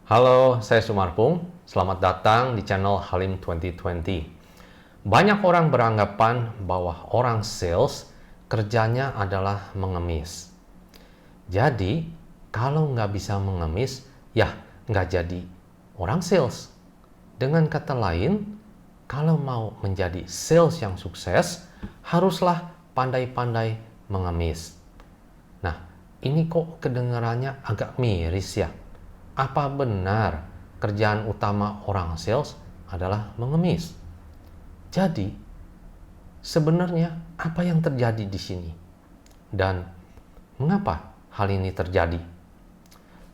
Halo, saya Sumarpung. Selamat datang di channel Halim 2020. Banyak orang beranggapan bahwa orang sales kerjanya adalah mengemis. Jadi, kalau nggak bisa mengemis, ya nggak jadi orang sales. Dengan kata lain, kalau mau menjadi sales yang sukses, haruslah pandai-pandai mengemis. Nah, ini kok kedengarannya agak miris ya? Apa benar kerjaan utama orang sales adalah mengemis? Jadi, sebenarnya apa yang terjadi di sini? Dan mengapa hal ini terjadi?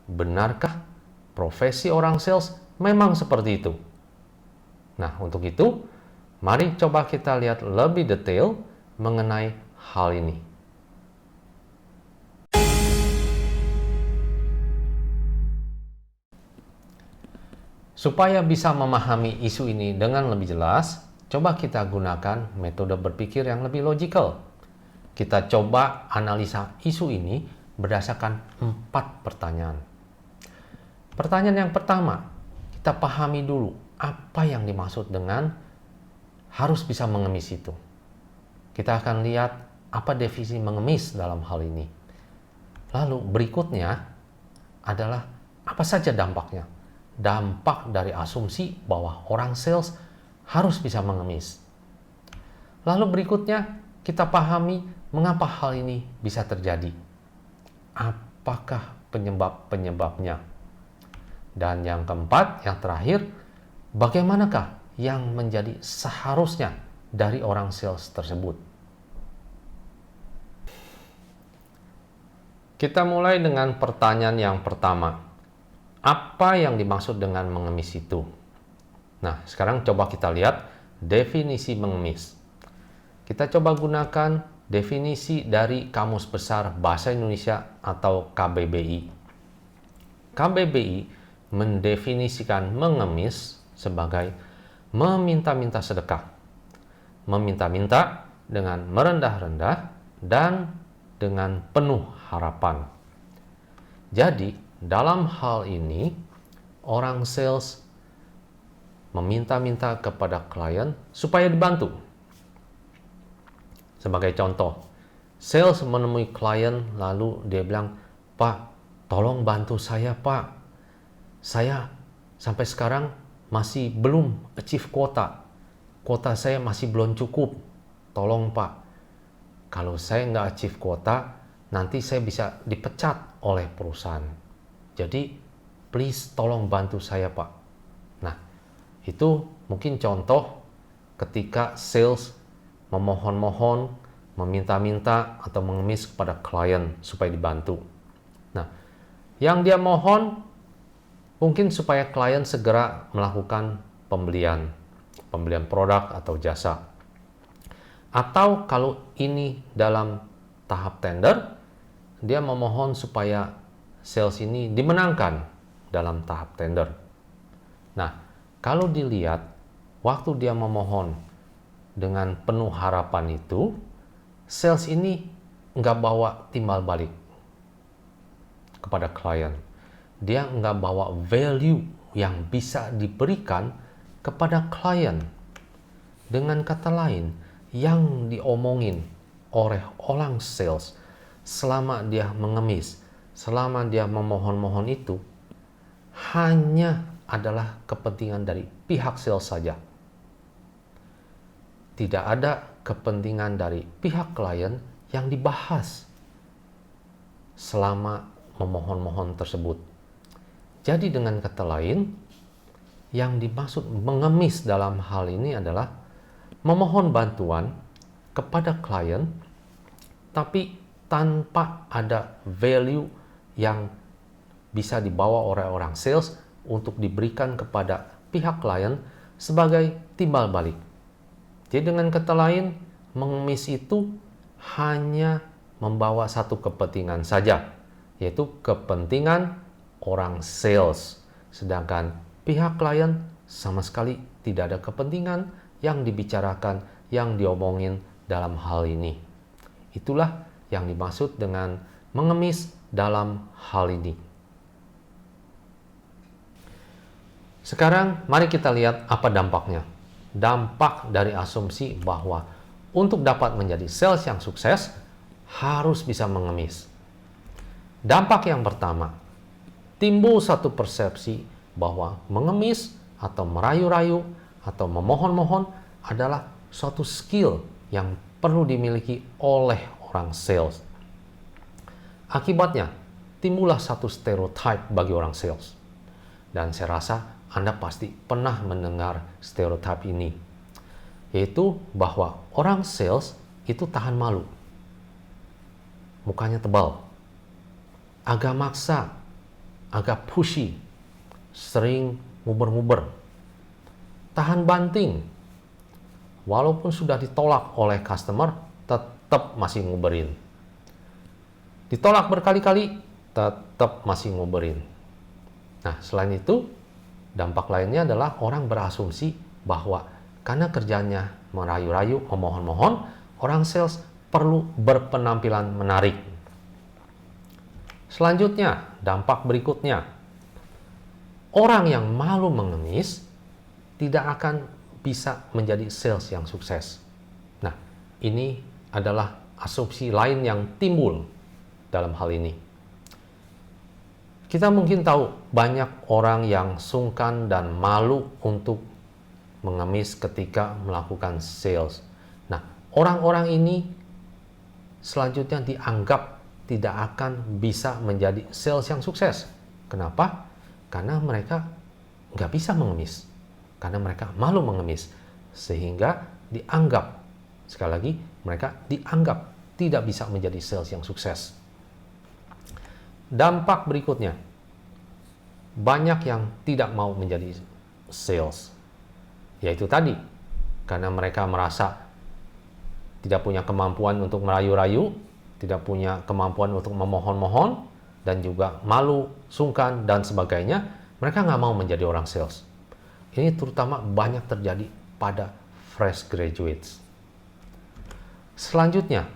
Benarkah profesi orang sales memang seperti itu? Nah, untuk itu, mari coba kita lihat lebih detail mengenai hal ini. Supaya bisa memahami isu ini dengan lebih jelas, coba kita gunakan metode berpikir yang lebih logikal. Kita coba analisa isu ini berdasarkan 4 pertanyaan. Pertanyaan yang pertama, kita pahami dulu apa yang dimaksud dengan harus bisa mengemis itu. Kita akan lihat apa definisi mengemis dalam hal ini. Lalu berikutnya adalah apa saja dampaknya. Dampak dari asumsi bahwa orang sales harus bisa mengemis. Lalu berikutnya kita pahami mengapa hal ini bisa terjadi. Apakah penyebab-penyebabnya? Dan yang keempat, yang terakhir, bagaimanakah yang menjadi seharusnya dari orang sales tersebut? Kita mulai dengan pertanyaan yang pertama. Apa yang dimaksud dengan mengemis itu? Nah, sekarang coba kita lihat definisi mengemis. Kita coba gunakan definisi dari Kamus Besar Bahasa Indonesia atau KBBI. KBBI mendefinisikan mengemis sebagai meminta-minta sedekah, meminta-minta dengan merendah-rendah, dan dengan penuh harapan. Jadi, dalam hal ini, orang sales meminta-minta kepada klien supaya dibantu. Sebagai contoh, sales menemui klien lalu dia bilang, "Pak, tolong bantu saya, Pak. Saya sampai sekarang masih belum achieve quota. Quota saya masih belum cukup. Tolong, Pak. Kalau saya nggak achieve quota, nanti saya bisa dipecat oleh perusahaan. Jadi, please tolong bantu saya, Pak." Nah, itu mungkin contoh ketika sales memohon-mohon, meminta-minta, atau mengemis kepada klien supaya dibantu. Nah, yang dia mohon mungkin supaya klien segera melakukan pembelian produk atau jasa. Atau kalau ini dalam tahap tender, dia memohon supaya sales ini dimenangkan dalam tahap tender. Nah, kalau dilihat waktu dia memohon dengan penuh harapan itu, sales ini nggak bawa timbal balik kepada klien. Dia nggak bawa value yang bisa diberikan kepada klien. Dengan kata lain, yang diomongin oleh orang sales selama dia mengemis, selama dia memohon-mohon itu hanya adalah kepentingan dari pihak sales saja. Tidak ada kepentingan dari pihak klien yang dibahas selama memohon-mohon tersebut. Jadi dengan kata lain, yang dimaksud mengemis dalam hal ini adalah memohon bantuan kepada klien tapi tanpa ada value yang bisa dibawa oleh orang sales untuk diberikan kepada pihak klien sebagai timbal balik. Jadi dengan kata lain, mengemis itu hanya membawa satu kepentingan saja, yaitu kepentingan orang sales. Sedangkan pihak klien sama sekali tidak ada kepentingan yang dibicarakan, yang diomongin dalam hal ini. Itulah yang dimaksud dengan mengemis dalam hal ini. Sekarang mari kita lihat apa dampaknya. Dampak dari asumsi bahwa untuk dapat menjadi sales yang sukses harus bisa mengemis. Dampak yang pertama, timbul satu persepsi bahwa mengemis atau merayu-rayu atau memohon-mohon adalah suatu skill yang perlu dimiliki oleh orang sales. Akibatnya, timbullah satu stereotip bagi orang sales. Dan saya rasa Anda pasti pernah mendengar stereotip ini, yaitu bahwa orang sales itu tahan malu. Mukanya tebal, agak maksa, agak pushy, sering nguber-nguber, tahan banting. Walaupun sudah ditolak oleh customer, tetap masih nguberin. Ditolak berkali-kali, tetap masih nguberin. Nah, selain itu, dampak lainnya adalah orang berasumsi bahwa karena kerjanya merayu-rayu, memohon-mohon, orang sales perlu berpenampilan menarik. Selanjutnya, dampak berikutnya, orang yang malu mengemis tidak akan bisa menjadi sales yang sukses. Nah, ini adalah asumsi lain yang timbul dalam hal ini. Kita mungkin tahu banyak orang yang sungkan dan malu untuk mengemis ketika melakukan sales. Nah, orang-orang ini selanjutnya dianggap tidak akan bisa menjadi sales yang sukses. Kenapa? Karena mereka nggak bisa mengemis. Karena mereka malu mengemis. Sehingga dianggap, sekali lagi, mereka dianggap tidak bisa menjadi sales yang sukses. Dampak berikutnya, banyak yang tidak mau menjadi sales. Yaitu tadi, karena mereka merasa tidak punya kemampuan untuk merayu-rayu, tidak punya kemampuan untuk memohon-mohon, dan juga malu, sungkan, dan sebagainya, mereka nggak mau menjadi orang sales. Ini terutama banyak terjadi pada fresh graduates. Selanjutnya,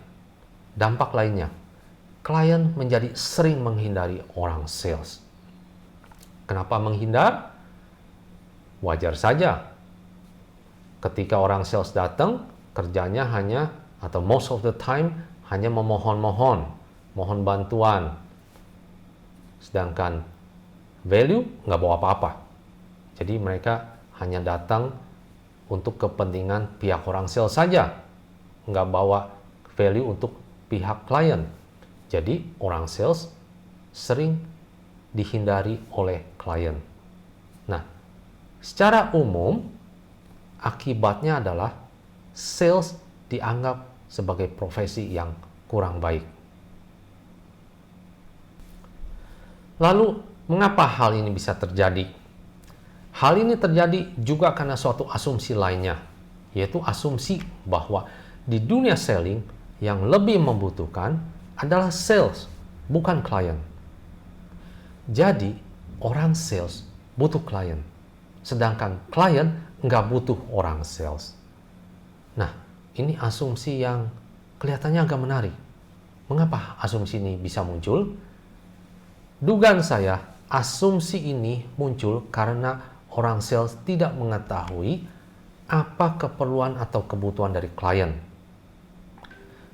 dampak lainnya, klien menjadi sering menghindari orang sales. Kenapa menghindar? Wajar saja. Ketika orang sales datang, kerjanya hanya, atau most of the time, hanya memohon-mohon, mohon bantuan. Sedangkan value nggak bawa apa-apa. Jadi mereka hanya datang untuk kepentingan pihak orang sales saja, nggak bawa value untuk pihak klien. Jadi orang sales sering dihindari oleh klien. Nah, secara umum akibatnya adalah sales dianggap sebagai profesi yang kurang baik. Lalu, mengapa hal ini bisa terjadi? Hal ini terjadi juga karena suatu asumsi lainnya, yaitu asumsi bahwa di dunia selling yang lebih membutuhkan adalah sales, bukan klien. Jadi, orang sales butuh klien, sedangkan klien nggak butuh orang sales. Nah, ini asumsi yang kelihatannya agak menarik. Mengapa asumsi ini bisa muncul? Dugaan saya, asumsi ini muncul karena orang sales tidak mengetahui apa keperluan atau kebutuhan dari klien.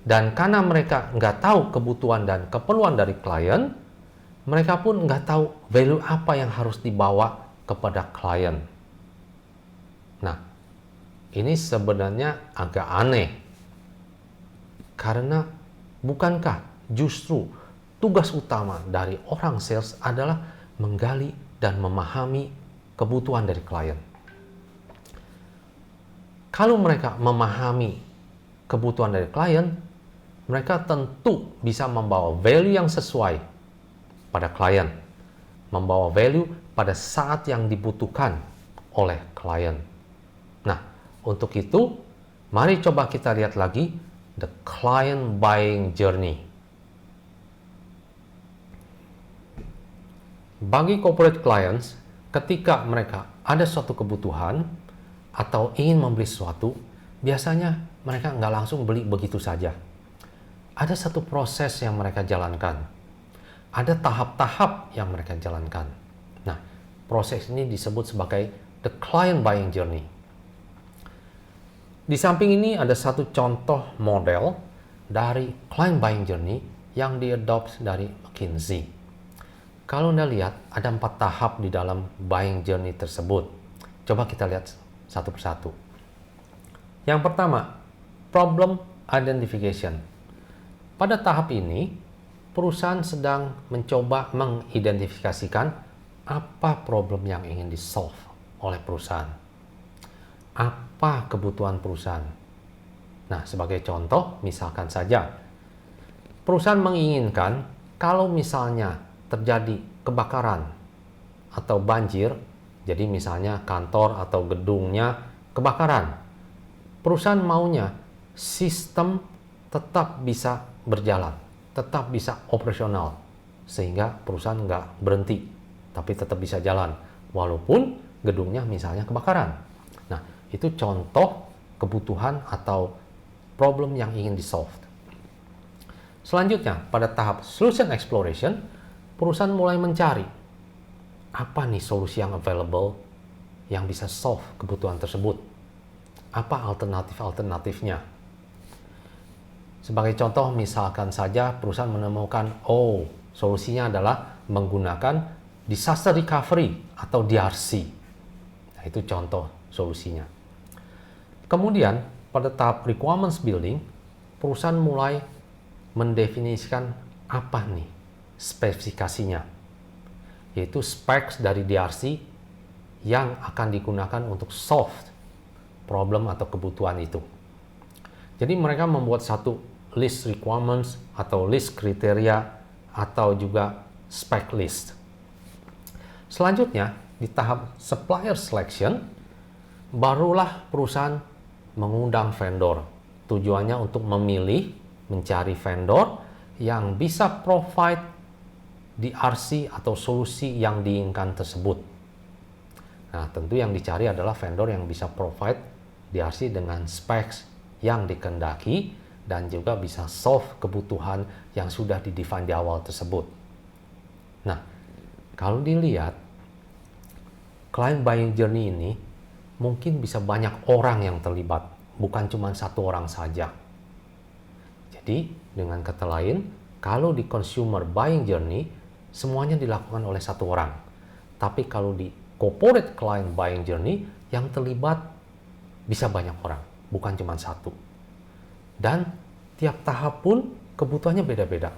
Dan karena mereka nggak tahu kebutuhan dan keperluan dari klien, mereka pun nggak tahu value apa yang harus dibawa kepada klien. Nah, ini sebenarnya agak aneh. Karena bukankah justru tugas utama dari orang sales adalah menggali dan memahami kebutuhan dari klien. Kalau mereka memahami kebutuhan dari klien, mereka tentu bisa membawa value yang sesuai pada klien, membawa value pada saat yang dibutuhkan oleh klien. Nah, untuk itu, mari coba kita lihat lagi the client buying journey. Bagi corporate clients, ketika mereka ada suatu kebutuhan atau ingin membeli sesuatu, biasanya mereka nggak langsung beli begitu saja. Ada satu proses yang mereka jalankan. Ada tahap-tahap yang mereka jalankan. Nah, Proses ini disebut sebagai the client buying journey. Di samping ini ada satu contoh model dari client buying journey yang diadopt dari McKinsey. Kalau Anda lihat, ada 4 tahap di dalam buying journey tersebut. Coba kita lihat satu persatu. Yang pertama, problem identification. Pada tahap ini, perusahaan sedang mencoba mengidentifikasikan apa problem yang ingin di-solve oleh perusahaan. Apa kebutuhan perusahaan? Nah, sebagai contoh, misalkan saja, perusahaan menginginkan kalau misalnya terjadi kebakaran atau banjir, jadi misalnya kantor atau gedungnya kebakaran, perusahaan maunya sistem tetap bisa berjalan, tetap bisa operasional, sehingga perusahaan nggak berhenti, tapi tetap bisa jalan, walaupun gedungnya misalnya kebakaran. Nah, itu contoh kebutuhan atau problem yang ingin di-solve. Selanjutnya, pada tahap solution exploration, perusahaan mulai mencari apa nih solusi yang available yang bisa solve kebutuhan tersebut. Apa alternatif-alternatifnya? Sebagai contoh, misalkan saja perusahaan menemukan, solusinya adalah menggunakan disaster recovery atau DRC. Nah, itu contoh solusinya. Kemudian, pada tahap requirements building, perusahaan mulai mendefinisikan apa nih spesifikasinya, yaitu specs dari DRC yang akan digunakan untuk solve problem atau kebutuhan itu. Jadi mereka membuat satu list requirements atau list kriteria atau juga spec list. Selanjutnya, di tahap supplier selection, barulah perusahaan mengundang vendor. Tujuannya untuk mencari vendor yang bisa provide DRC atau solusi yang diinginkan tersebut. Nah, tentu yang dicari adalah vendor yang bisa provide DRC dengan specs yang dikehendaki dan juga bisa solve kebutuhan yang sudah didefine di awal tersebut. Nah, kalau dilihat, client buying journey ini mungkin bisa banyak orang yang terlibat, bukan cuma satu orang saja. Jadi, dengan kata lain, kalau di consumer buying journey, semuanya dilakukan oleh satu orang. Tapi kalau di corporate client buying journey, yang terlibat bisa banyak orang, bukan cuma satu. Dan tiap tahap pun kebutuhannya beda-beda.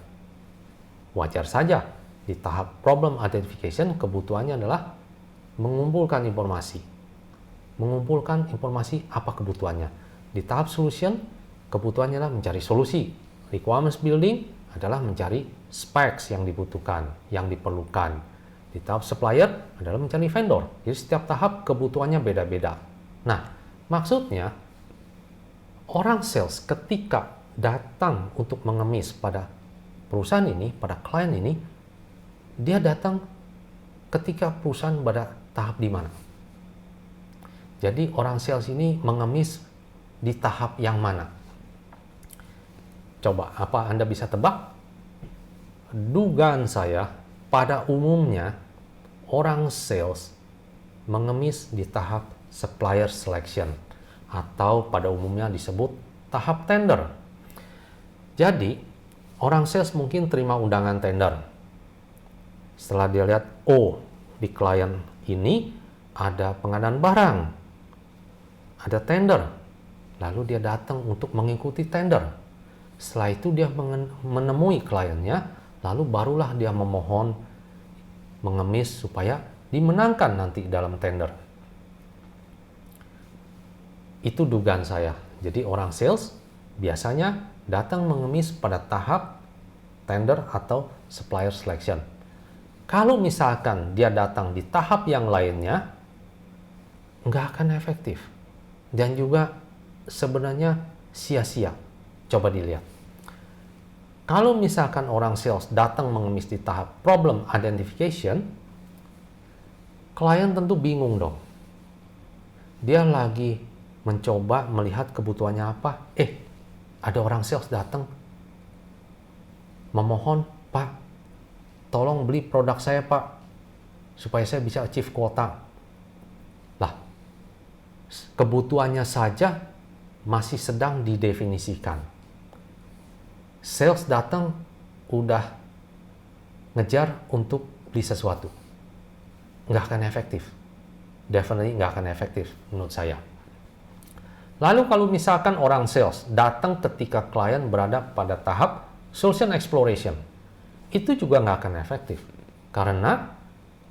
Wajar saja, di tahap problem identification, kebutuhannya adalah mengumpulkan informasi. Mengumpulkan informasi apa kebutuhannya. Di tahap solution, kebutuhannya adalah mencari solusi. Requirements building adalah mencari specs yang dibutuhkan, yang diperlukan. Di tahap supplier adalah mencari vendor. Jadi setiap tahap kebutuhannya beda-beda. Nah, maksudnya orang sales ketika datang untuk mengemis pada perusahaan ini, pada klien ini, dia datang ketika perusahaan pada tahap di mana. Jadi orang sales ini mengemis di tahap yang mana? Coba, apa Anda bisa tebak? Dugaan saya, pada umumnya orang sales mengemis di tahap supplier selection atau pada umumnya disebut tahap tender. Jadi, orang sales mungkin terima undangan tender. Setelah dia lihat, di klien ini ada pengadaan barang, ada tender. Lalu dia datang untuk mengikuti tender. Setelah itu dia menemui kliennya, lalu barulah dia memohon, mengemis supaya dimenangkan nanti dalam tender. Itu dugaan saya. Jadi orang sales biasanya datang mengemis pada tahap tender atau supplier selection. Kalau misalkan dia datang di tahap yang lainnya, nggak akan efektif. Dan juga sebenarnya sia-sia. Coba dilihat. Kalau misalkan orang sales datang mengemis di tahap problem identification, klien tentu bingung dong. Dia lagi mencoba melihat kebutuhannya apa. Ada orang sales datang memohon, Pak, tolong beli produk saya, Pak. supaya saya bisa achieve quota. Lah, kebutuhannya saja masih sedang didefinisikan. Sales datang udah ngejar untuk beli sesuatu. Nggak akan efektif. Definitely nggak akan efektif menurut saya. Lalu kalau misalkan orang sales datang ketika klien berada pada tahap solution exploration, itu juga nggak akan efektif. Karena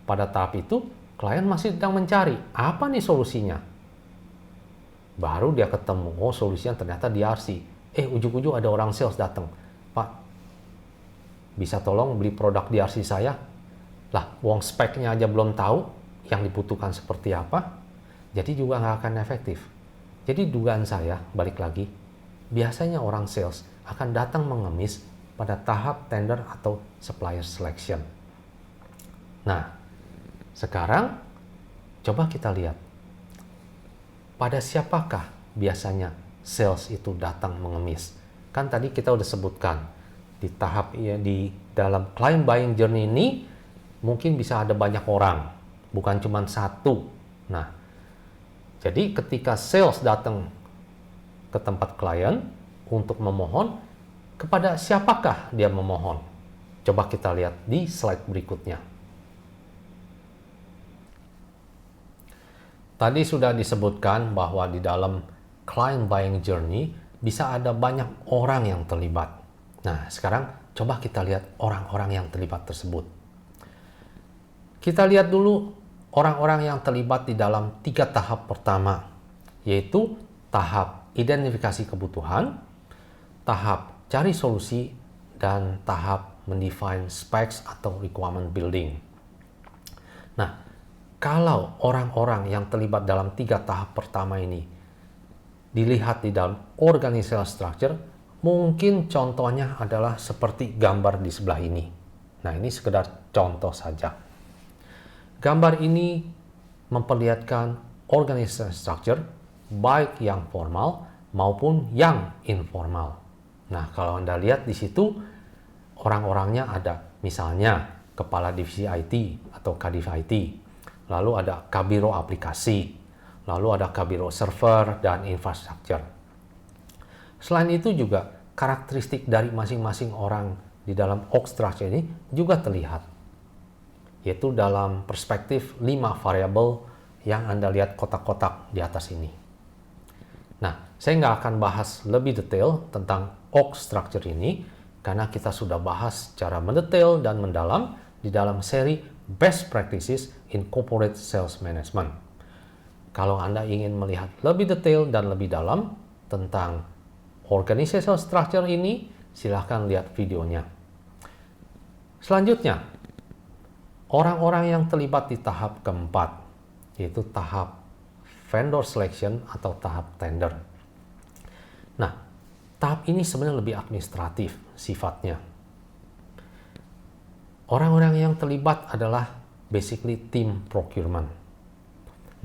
pada tahap itu, klien masih sedang mencari, apa nih solusinya? Baru dia ketemu, oh solusinya ternyata DRC. Ujung-ujung ada orang sales datang, Pak, bisa tolong beli produk DRC saya? Lah, uang speknya aja belum tahu, yang dibutuhkan seperti apa, jadi juga nggak akan efektif. Jadi dugaan saya, balik lagi, biasanya orang sales akan datang mengemis pada tahap tender atau supplier selection. Nah, sekarang coba kita lihat, pada siapakah biasanya sales itu datang mengemis? Kan tadi kita udah sebutkan, di tahap di dalam client buying journey ini, mungkin bisa ada banyak orang, bukan cuma satu. Nah, jadi ketika sales datang ke tempat klien untuk memohon, kepada siapakah dia memohon? Coba kita lihat di slide berikutnya. Tadi sudah disebutkan bahwa di dalam client buying journey bisa ada banyak orang yang terlibat. Nah, sekarang coba kita lihat orang-orang yang terlibat tersebut. Kita lihat dulu orang-orang yang terlibat di dalam 3 tahap pertama, yaitu tahap identifikasi kebutuhan, tahap cari solusi, dan tahap mendefine specs atau requirement building. Nah, kalau orang-orang yang terlibat dalam 3 tahap pertama ini dilihat di dalam organizational structure, mungkin contohnya adalah seperti gambar di sebelah ini. Nah, ini sekedar contoh saja. Gambar ini memperlihatkan organizational structure baik yang formal maupun yang informal. Nah, kalau Anda lihat di situ orang-orangnya ada misalnya kepala divisi IT atau Kadif IT, lalu ada kabiro aplikasi, lalu ada kabiro server dan infrastruktur. Selain itu juga karakteristik dari masing-masing orang di dalam org structure ini juga terlihat, yaitu dalam perspektif 5 variabel yang Anda lihat kotak-kotak di atas ini. Nah, saya nggak akan bahas lebih detail tentang org structure ini, karena kita sudah bahas secara mendetail dan mendalam di dalam seri Best Practices in Corporate Sales Management. Kalau Anda ingin melihat lebih detail dan lebih dalam tentang organizational structure ini, silahkan lihat videonya. Selanjutnya, orang-orang yang terlibat di tahap keempat, yaitu tahap vendor selection atau tahap tender. Nah, tahap ini sebenarnya lebih administratif sifatnya. Orang-orang yang terlibat adalah basically tim procurement.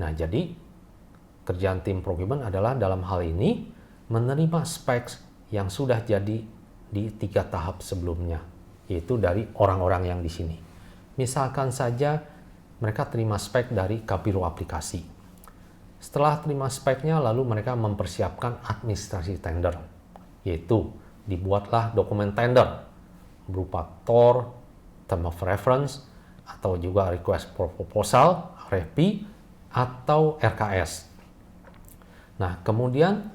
Nah, jadi kerjaan tim procurement adalah dalam hal ini menerima specs yang sudah jadi di 3 tahap sebelumnya, yaitu dari orang-orang yang di sini. Misalkan saja mereka terima spek dari kabiro aplikasi. Setelah terima speknya, lalu mereka mempersiapkan administrasi tender, yaitu dibuatlah dokumen tender berupa TOR, Term of Reference, atau juga Request for Proposal, RFP, atau RKS. Nah, kemudian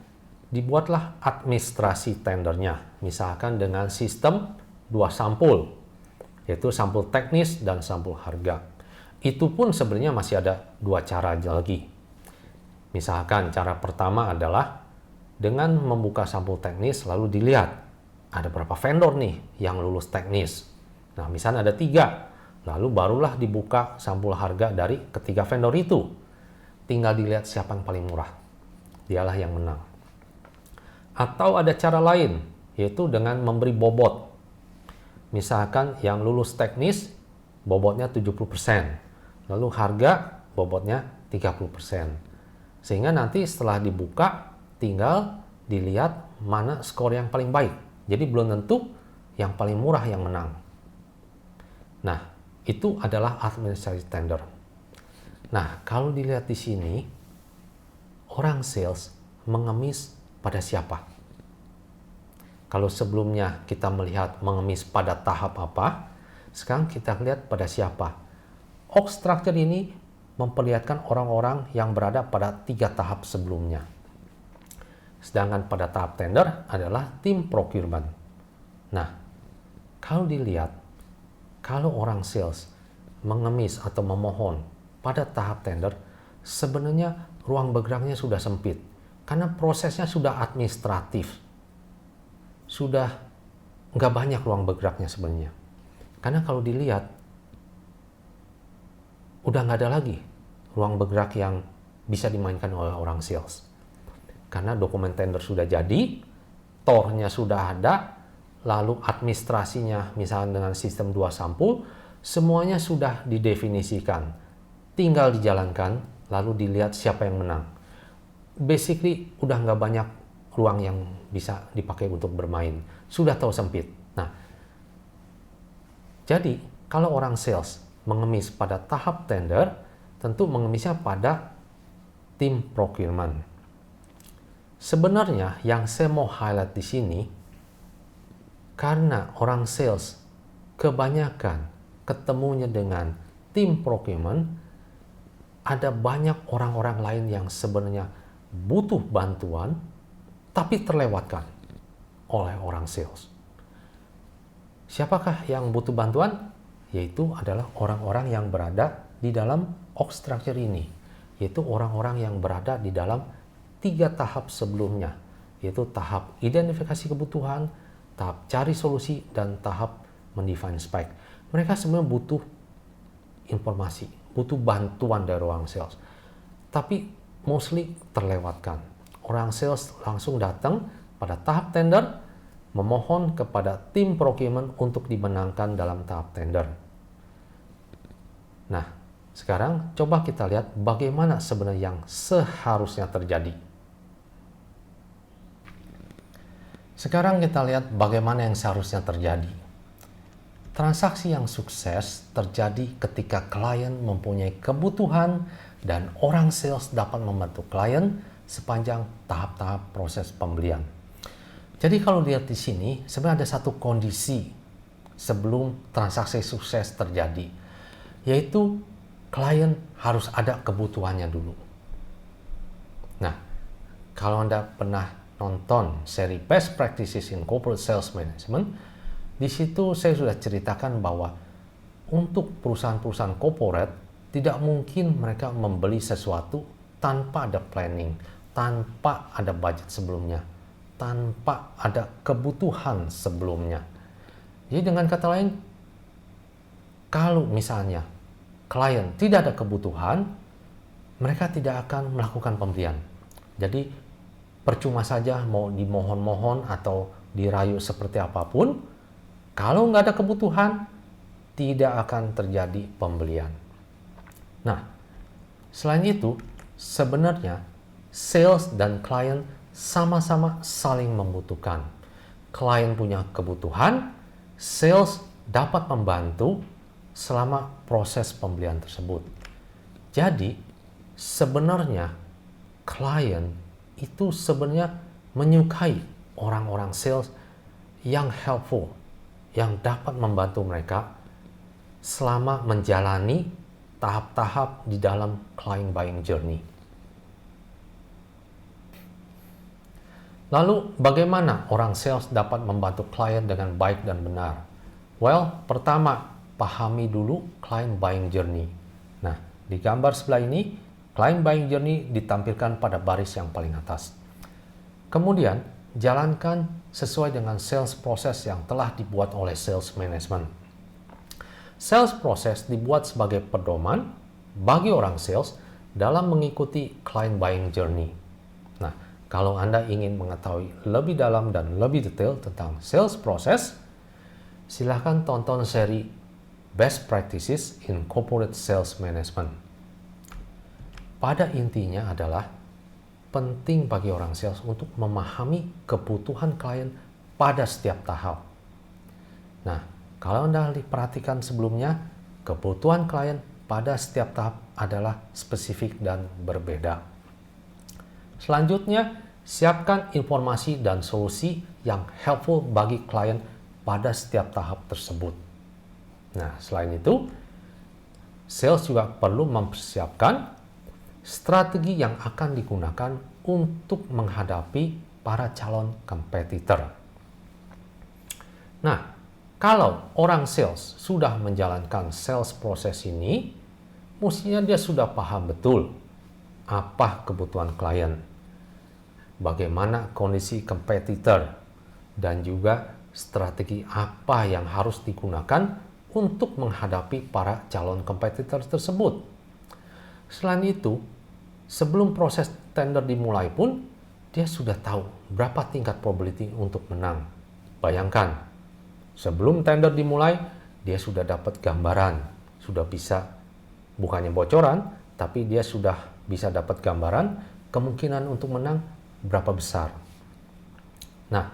dibuatlah administrasi tendernya, misalkan dengan sistem 2 sampul, yaitu sampul teknis dan sampul harga. Itu pun sebenarnya masih ada 2 cara lagi. Misalkan cara pertama adalah dengan membuka sampul teknis lalu dilihat ada berapa vendor nih yang lulus teknis. Nah, misalnya ada 3, lalu barulah dibuka sampul harga dari ketiga vendor itu. Tinggal dilihat siapa yang paling murah. Dialah yang menang. Atau ada cara lain, yaitu dengan memberi bobot. Misalkan yang lulus teknis bobotnya 70%, lalu harga bobotnya 30%. Sehingga nanti setelah dibuka tinggal dilihat mana skor yang paling baik. Jadi belum tentu yang paling murah yang menang. Nah, itu adalah administrative tender. Nah, kalau dilihat di sini, orang sales mengemis pada siapa? Kalau sebelumnya kita melihat mengemis pada tahap apa, sekarang kita lihat pada siapa. Org structure ini memperlihatkan orang-orang yang berada pada 3 tahap sebelumnya. Sedangkan pada tahap tender adalah tim procurement. Nah, kalau dilihat, kalau orang sales mengemis atau memohon pada tahap tender, sebenarnya ruang bergeraknya sudah sempit. Karena prosesnya sudah administratif. Sudah nggak banyak ruang bergeraknya sebenarnya. Karena kalau dilihat, udah nggak ada lagi ruang bergerak yang bisa dimainkan oleh orang sales. Karena dokumen tender sudah jadi, tornya sudah ada, lalu administrasinya misalnya dengan sistem 2 sampul, semuanya sudah didefinisikan. Tinggal dijalankan, lalu dilihat siapa yang menang. Basically, udah nggak banyak ruang yang bisa dipakai untuk bermain. Sudah tahu sempit. Nah, jadi kalau orang sales mengemis pada tahap tender, tentu mengemisnya pada tim procurement. Sebenarnya yang saya mau highlight di sini, karena orang sales kebanyakan ketemunya dengan tim procurement, ada banyak orang-orang lain yang sebenarnya butuh bantuan, tapi terlewatkan oleh orang sales. Siapakah yang butuh bantuan? Yaitu adalah orang-orang yang berada di dalam org structure ini, yaitu orang-orang yang berada di dalam 3 tahap sebelumnya, yaitu tahap identifikasi kebutuhan, tahap cari solusi, dan tahap mendefine spec. Mereka sebenarnya butuh informasi, butuh bantuan dari orang sales, tapi mostly terlewatkan. Orang sales langsung datang pada tahap tender, memohon kepada tim procurement untuk dimenangkan dalam tahap tender. Nah, sekarang coba kita lihat bagaimana sebenarnya yang seharusnya terjadi. Sekarang kita lihat bagaimana yang seharusnya terjadi. Transaksi yang sukses terjadi ketika klien mempunyai kebutuhan dan orang sales dapat membantu klien sepanjang tahap-tahap proses pembelian. Jadi kalau lihat di sini, sebenarnya ada satu kondisi sebelum transaksi sukses terjadi, yaitu klien harus ada kebutuhannya dulu. Nah, kalau Anda pernah nonton seri Best Practices in Corporate Sales Management, di situ saya sudah ceritakan bahwa untuk perusahaan-perusahaan corporate tidak mungkin mereka membeli sesuatu tanpa ada planning, tanpa ada budget sebelumnya, tanpa ada kebutuhan sebelumnya. Jadi dengan kata lain, kalau misalnya klien tidak ada kebutuhan, mereka tidak akan melakukan pembelian. Jadi percuma saja mau dimohon-mohon atau dirayu seperti apapun, kalau nggak ada kebutuhan, tidak akan terjadi pembelian. Nah, selain itu, sebenarnya sales dan klien sama-sama saling membutuhkan. Klien punya kebutuhan, sales dapat membantu selama proses pembelian tersebut. Jadi, sebenarnya klien itu sebenarnya menyukai orang-orang sales yang helpful, yang dapat membantu mereka selama menjalani tahap-tahap di dalam client buying journey. Lalu, bagaimana orang sales dapat membantu klien dengan baik dan benar? Well, pertama, pahami dulu client buying journey. Nah, di gambar sebelah ini, client buying journey ditampilkan pada baris yang paling atas. Kemudian, jalankan sesuai dengan sales process yang telah dibuat oleh sales management. Sales process dibuat sebagai pedoman bagi orang sales dalam mengikuti client buying journey. Nah, kalau Anda ingin mengetahui lebih dalam dan lebih detail tentang sales process, silakan tonton seri Best Practices in Corporate Sales Management. Pada intinya adalah penting bagi orang sales untuk memahami kebutuhan klien pada setiap tahap. Nah, kalau Anda perhatikan sebelumnya, kebutuhan klien pada setiap tahap adalah spesifik dan berbeda. Selanjutnya, siapkan informasi dan solusi yang helpful bagi klien pada setiap tahap tersebut. Nah, selain itu, sales juga perlu mempersiapkan strategi yang akan digunakan untuk menghadapi para calon kompetitor. Nah, kalau orang sales sudah menjalankan sales proses ini, mestinya dia sudah paham betul apa kebutuhan klien, bagaimana kondisi kompetitor, dan juga strategi apa yang harus digunakan untuk menghadapi para calon kompetitor tersebut. Selain itu, sebelum proses tender dimulai pun, dia sudah tahu berapa tingkat probability untuk menang. Bayangkan, sebelum tender dimulai, dia sudah dapat gambaran, sudah bisa, bukannya bocoran, tapi dia sudah bisa dapat gambaran kemungkinan untuk menang berapa besar. Nah,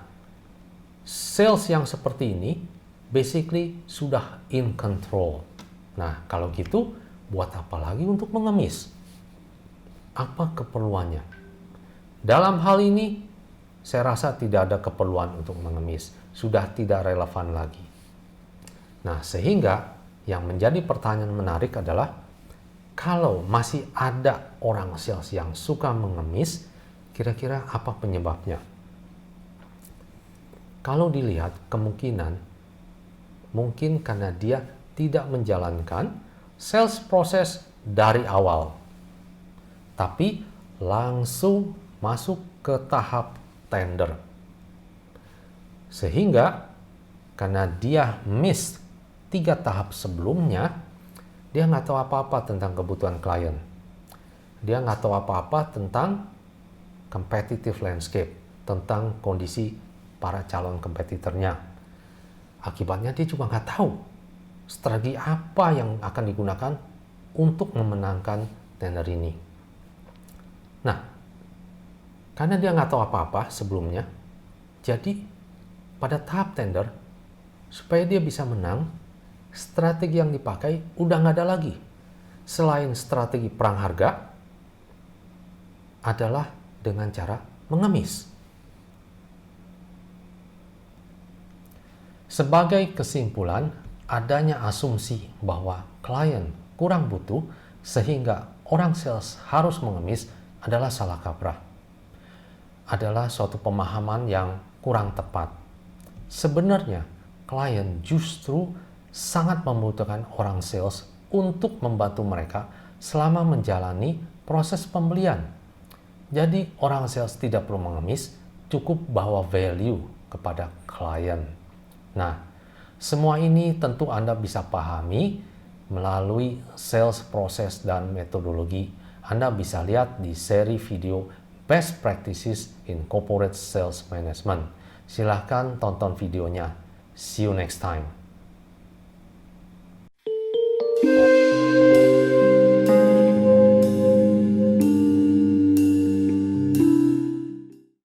sales yang seperti ini basically sudah in control. Nah, kalau gitu, buat apa lagi untuk mengemis? Apa keperluannya? Dalam hal ini, saya rasa tidak ada keperluan untuk mengemis. Sudah tidak relevan lagi. Nah, sehingga yang menjadi pertanyaan menarik adalah, kalau masih ada orang sales yang suka mengemis, kira-kira apa penyebabnya? Kalau dilihat kemungkinan, mungkin karena dia tidak menjalankan sales proses dari awal, tapi langsung masuk ke tahap tender. Sehingga karena dia miss 3 tahap sebelumnya, dia nggak tahu apa-apa tentang kebutuhan klien. Dia nggak tahu apa-apa tentang competitive landscape, tentang kondisi para calon kompetitornya. Akibatnya dia juga nggak tahu strategi apa yang akan digunakan untuk memenangkan tender ini. Nah, karena dia nggak tahu apa-apa sebelumnya, jadi pada tahap tender, supaya dia bisa menang, strategi yang dipakai udah nggak ada lagi. Selain strategi perang harga, adalah dengan cara mengemis. Sebagai kesimpulan, adanya asumsi bahwa klien kurang butuh sehingga orang sales harus mengemis adalah salah kaprah. Adalah suatu pemahaman yang kurang tepat. Sebenarnya, klien justru sangat membutuhkan orang sales untuk membantu mereka selama menjalani proses pembelian. Jadi, orang sales tidak perlu mengemis, cukup bawa value kepada klien. Nah, semua ini tentu Anda bisa pahami melalui sales proses dan metodologi. Anda bisa lihat di seri video Best Practices in Corporate Sales Management. Silahkan tonton videonya. See you next time.